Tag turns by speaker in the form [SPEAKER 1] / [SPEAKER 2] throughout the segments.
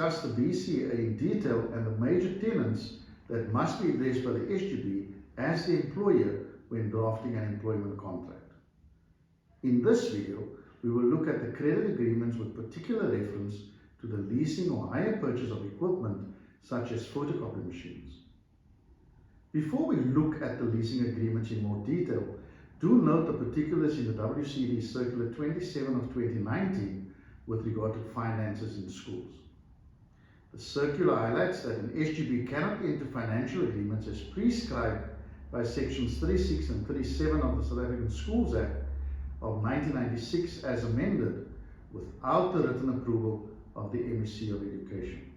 [SPEAKER 1] discuss the BCA in detail and the major tenets that must be addressed by the SGB as the employer when drafting an employment contract. In this video, we will look at the credit agreements with particular reference to the leasing or hire purchase of equipment such as photocopy machines. Before we look at the leasing agreements in more detail, do note the particulars in the WCD Circular 27 of 2019 with regard to finances in schools. The circular highlights that an SGB cannot enter financial agreements as prescribed by sections 36 and 37 of the South African Schools Act of 1996 as amended without the written approval of the MEC of Education.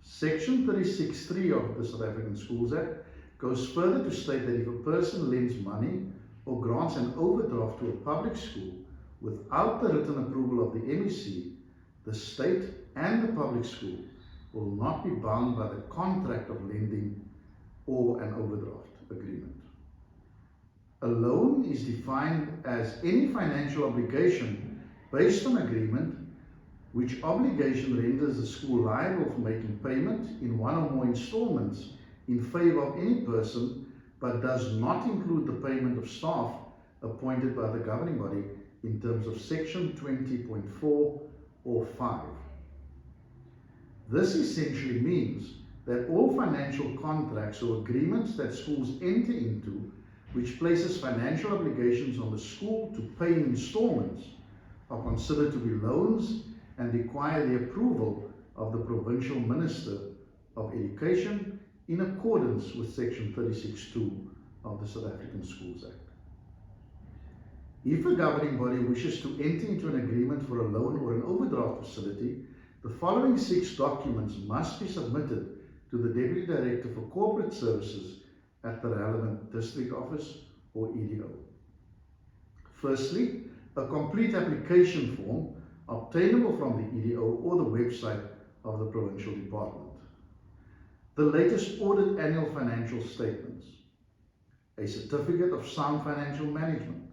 [SPEAKER 1] Section 36(3) of the South African Schools Act goes further to state that if a person lends money or grants an overdraft to a public school without the written approval of the MEC, the state and the public school will not be bound by the contract of lending or an overdraft agreement. A loan is defined as any financial obligation based on agreement which obligation renders the school liable for making payment in one or more installments in favor of any person, but does not include the payment of staff appointed by the governing body in terms of section 20.4 or 5. This essentially means that all financial contracts or agreements that schools enter into which places financial obligations on the school to pay in installments are considered to be loans and require the approval of the Provincial Minister of Education in accordance with section 36(2) of the South African Schools Act. If a governing body wishes to enter into an agreement for a loan or an overdraft facility, the following 6 documents must be submitted to the Deputy Director for Corporate Services at the relevant district office or EDO. Firstly, a complete application form obtainable from the EDO or the website of the provincial department. The latest audit annual financial statements, a certificate of sound financial management,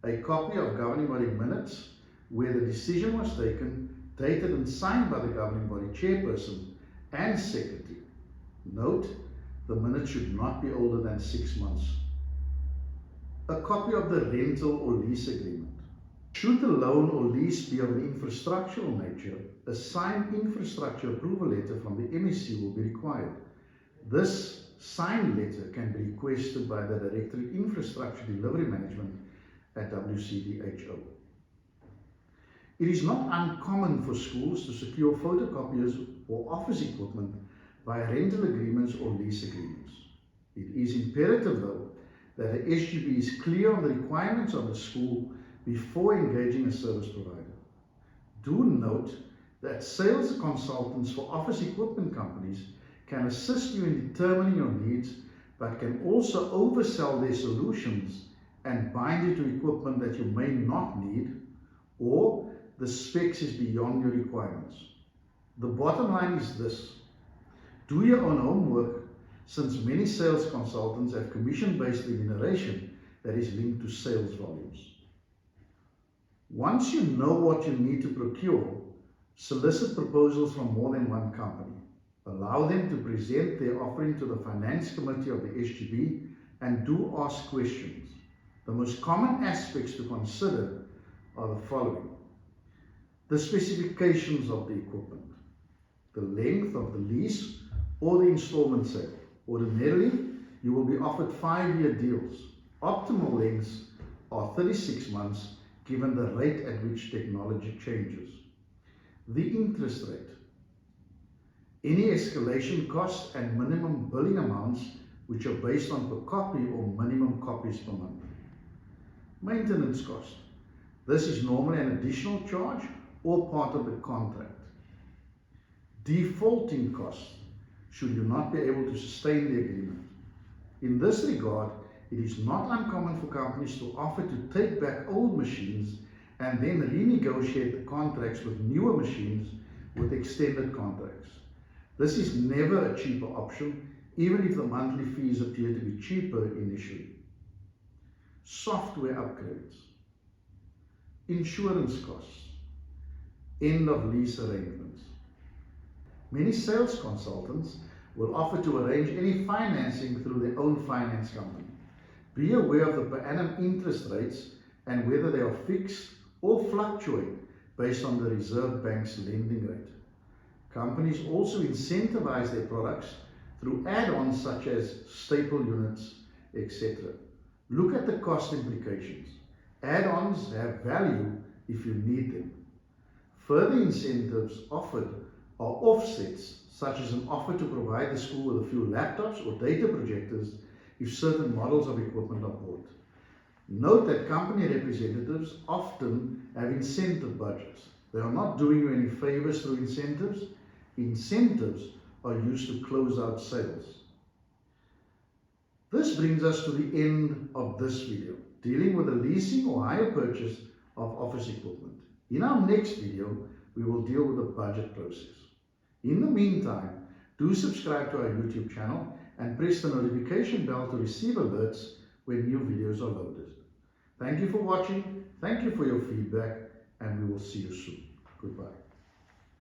[SPEAKER 1] a copy of governing body minutes where the decision was taken, dated and signed by the governing body chairperson and secretary. Note, the minutes should not be older than 6 months. A copy of the rental or lease agreement. Should the loan or lease be of an infrastructural nature, a signed infrastructure approval letter from the MEC will be required. This signed letter can be requested by the Directorate of Infrastructure Delivery Management at WCDHO. It is not uncommon for schools to secure photocopiers or office equipment via rental agreements or lease agreements. It is imperative, though, that the SGB is clear on the requirements of the school before engaging a service provider. Do note that sales consultants for office equipment companies can assist you in determining your needs, but can also oversell their solutions and bind you to equipment that you may not need, or the specs is beyond your requirements. The bottom line is this: do your own homework, since many sales consultants have commission-based remuneration that is linked to sales volumes. Once you know what you need to procure, solicit proposals from more than one company. Allow them to present their offering to the Finance Committee of the SGB and do ask questions. The most common aspects to consider are the following: the specifications of the equipment, the length of the lease or the installment sale. Ordinarily, you will be offered 5-year deals. Optimal lengths are 36 months given the rate at which technology changes. The interest rate, any escalation costs and minimum billing amounts which are based on per copy or minimum copies per month. Maintenance cost, this is normally an additional charge or part of the contract. Defaulting costs, should you not be able to sustain the agreement. In this regard, it is not uncommon for companies to offer to take back old machines and then renegotiate the contracts with newer machines with extended contracts. This is never a cheaper option, even if the monthly fees appear to be cheaper initially. Software upgrades, insurance costs, end of lease arrangements, Many sales consultants will offer to arrange any financing through their own finance company. Be aware of the per annum interest rates and whether they are fixed or fluctuate based on the Reserve Bank's lending rate. Companies also incentivize their products through add-ons such as staple units, etc. Look at the cost implications. Add-ons have value if you need them. Further incentives offered are offsets, such as an offer to provide the school with a few laptops or data projectors if certain models of equipment are bought. Note that company representatives often have incentive budgets. They are not doing you any favors through incentives. Incentives are used to close out sales. This brings us to the end of this video, dealing with the leasing or hire purchase of office equipment. In our next video, we will deal with the budget process. In the meantime, do subscribe to our YouTube channel and press the notification bell to receive alerts when new videos are loaded. Thank you for watching, thank you for your feedback, and we will see you soon. Goodbye.